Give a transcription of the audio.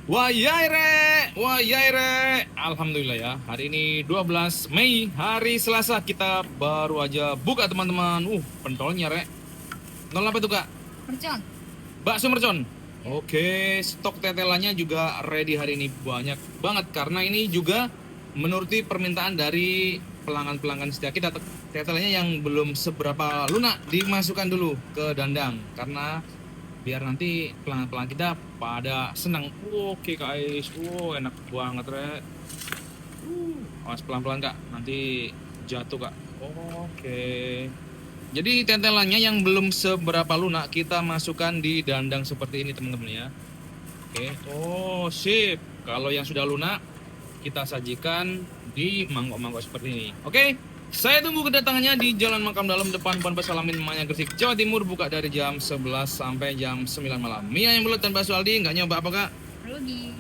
Wah yai re, alhamdulillah ya. Hari ini 12 Mei, hari Selasa, kita baru aja buka teman-teman. Pentolnya re. Nol apa itu kak? Mercon. Bakso mercon. Oke, stok tetelannya juga ready hari ini banyak banget karena ini juga menuruti permintaan dari pelanggan-pelanggan setia kita. Tetelannya yang belum seberapa lunak dimasukkan dulu ke dandang karena biar nanti pelanggan-pelanggan kita pada senang. Oke guys, enak banget re. Awas pelan-pelan kak, nanti jatuh kak. Oke. Jadi tetelannya yang belum seberapa lunak kita masukkan di dandang seperti ini teman-teman ya. Oke. Sip. Kalau yang sudah lunak kita sajikan di mangkok-mangkok seperti ini. Oke. Saya tunggu kedatangannya di Jalan Makam Dalam depan Ponpes Salamin Manyar Gresik, Jawa Timur, buka dari jam 11 sampai jam 9 malam. Mie yang belut dan bakso Aldi, nggak nyoba apa kak? Rugi.